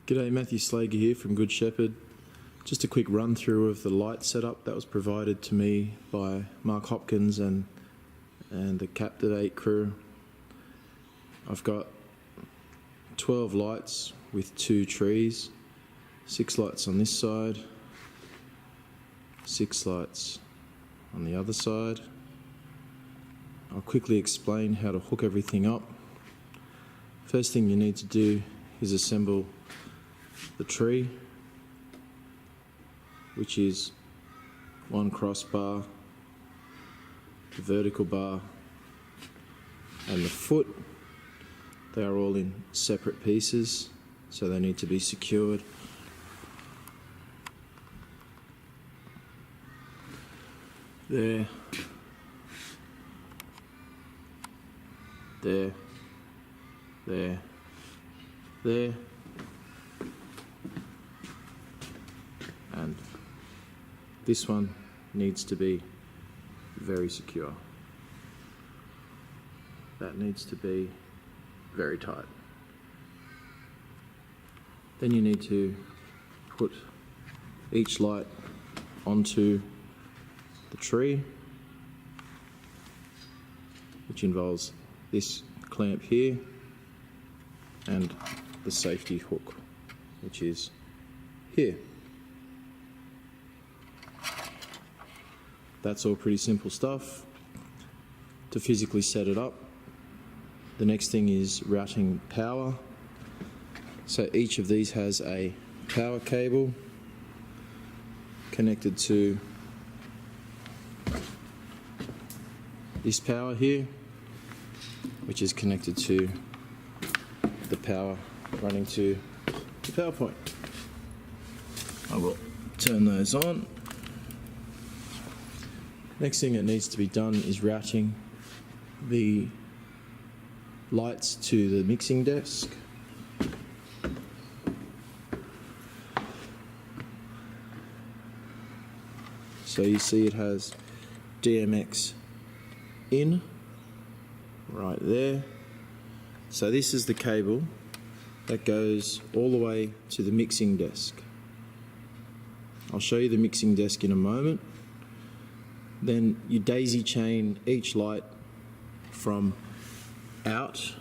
G'day, Matthew Slager here from Good Shepherd. Just a quick run through of the light setup that was provided to me by Mark Hopkins and the Captivate crew. I've got 12 lights with 2 trees, 6 lights on this side, 6 lights on the other side. I'll quickly explain how to hook everything up. First thing you need to do is assemble the tree, which is one crossbar, the vertical bar and the foot. They are all in separate pieces, so they need to be secured. There, there, there, there, and this one needs to be very secure. That needs to be very tight. Then you need to put each light onto the tree, which involves this clamp here and the safety hook, which is here. That's all pretty simple stuff. To physically set it up, the next thing is routing power. So each of these has a power cable connected to this power here, which is connected to the power running to the power point. I will turn those on. Next thing that needs to be done is routing the lights to the mixing desk. So you see it has DMX in right there. So this is the cable that goes all the way to the mixing desk. I'll show you the mixing desk in a moment. Then you daisy chain each light from out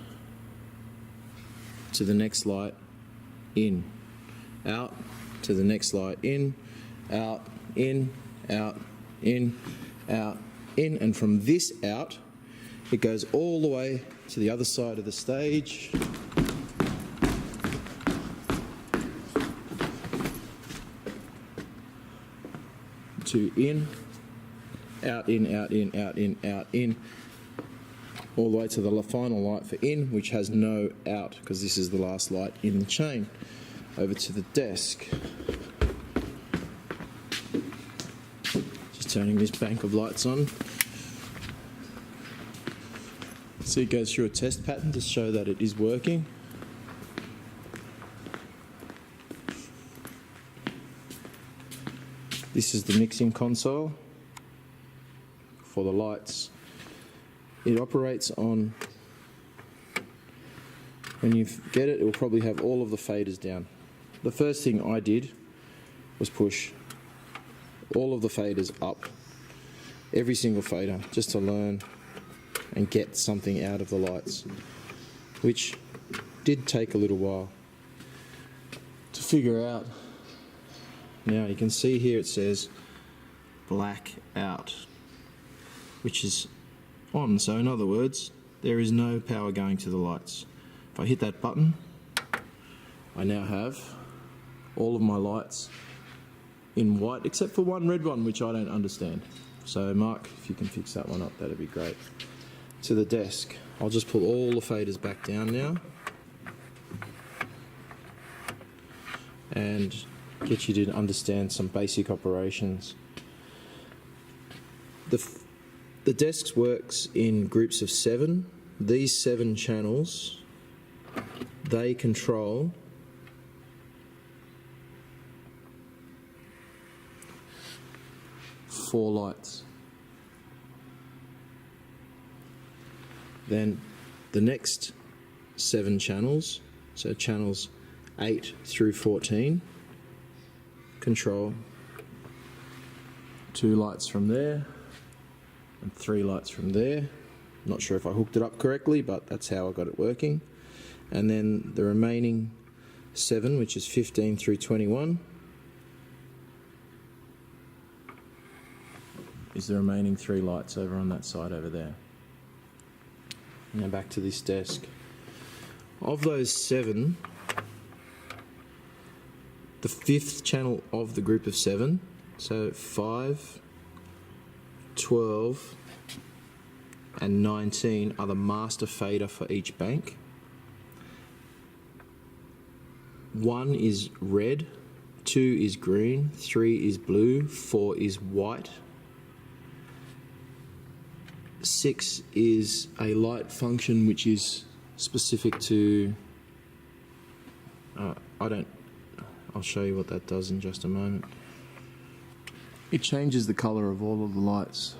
to the next light in, out to the next light in, out, in, out, in, out, in, and from this out it goes all the way to the other side of the stage. To in, out, in, out, in, out, in, out, in, all the way to the final light for in, which has no out because this is the last light in the chain. Over to the desk. Just turning this bank of lights on. So it goes through a test pattern to show that it is working. This is the mixing console for the lights. It operates on, when you get it, it will probably have all of the faders down. The first thing I did was push all of the faders up, every single fader, just to learn and get something out of the lights, which did take a little while to figure out. Now you can see here it says black out, which is on. So in other words, there is no power going to the lights. If I hit that button, I now have all of my lights in white, except for one red one, which I don't understand. So Mark, if you can fix that one up, that'd be great. To the desk, I'll just pull all the faders back down now and get you to understand some basic operations. The desk works in groups of 7. These 7 channels, they control four lights. Then the next 7 channels, so channels 8 through 14. Control. 2 lights from there and 3 lights from there. Not sure if I hooked it up correctly, but that's how I got it working. And then the remaining 7, which is 15 through 21, is the remaining 3 lights over on that side over there. Now back to this desk. Of those 7, the 5th channel of the group of 7, so 5, 12 and 19 are the master fader for each bank. 1 is red, 2 is green, 3 is blue, 4 is white. 6 is a light function which is specific to, I'll show you what that does in just a moment. It changes the colour of all of the lights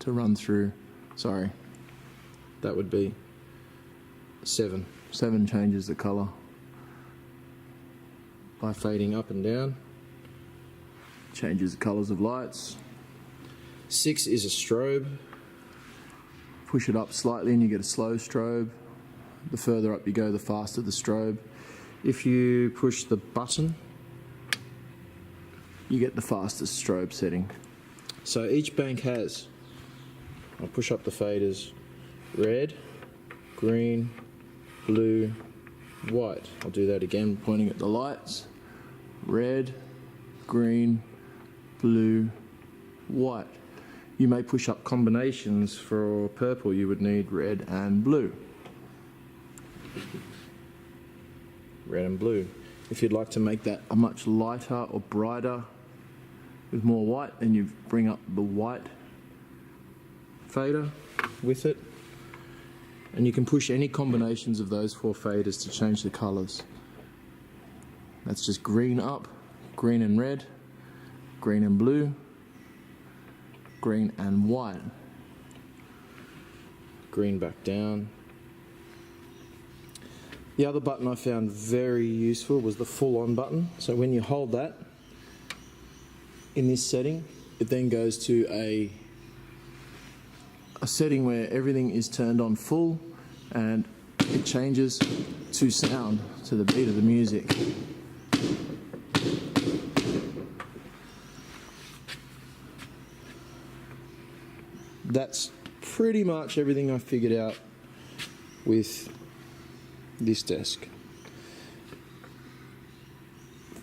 to run through. Sorry, that would be 7. 7 changes the colour by fading up and down. Changes the colours of lights. 6 is a strobe. Push it up slightly and you get a slow strobe. The further up you go, the faster the strobe. If you push the button, you get the fastest strobe setting. So each bank has, I'll push up the faders, red, green, blue, white. I'll do that again, pointing at the lights. Red, green, blue, white. You may push up combinations. For purple you would need red and blue. Red and blue. If you'd like to make that a much lighter or brighter with more white, then you bring up the white fader with it, and you can push any combinations of those 4 faders to change the colours. That's just green up, green and red, green and blue, green and white, green back down. The other button I found very useful was the full on button. So when you hold that in this setting, it then goes to a setting where everything is turned on full and it changes to sound, to the beat of the music. That's pretty much everything I figured out with this desk.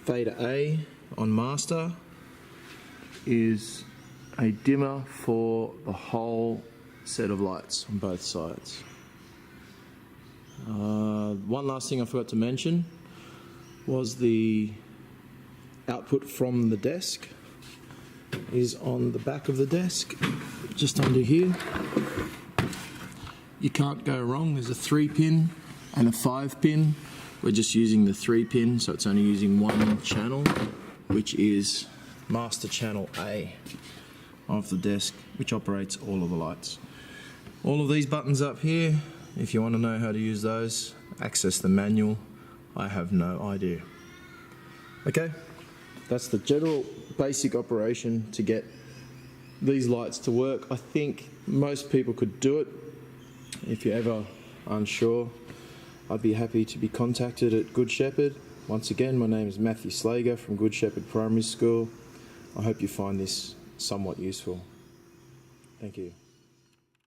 Fader A on master is a dimmer for the whole set of lights on both sides. One last thing I forgot to mention was the output from the desk is on the back of the desk, just under here. You can't go wrong. There's a 3-pin and a 5-pin. We're just using the 3-pin, so it's only using one channel, which is master channel A of the desk, which operates all of the lights. All of these buttons up here, if you want to know how to use those, access the manual. I have no idea. Okay, that's the general basic operation to get these lights to work. I think most people could do it. If you're ever unsure, I'd be happy to be contacted at Good Shepherd. Once again, my name is Matthew Slager from Good Shepherd Primary School. I hope you find this somewhat useful. Thank you.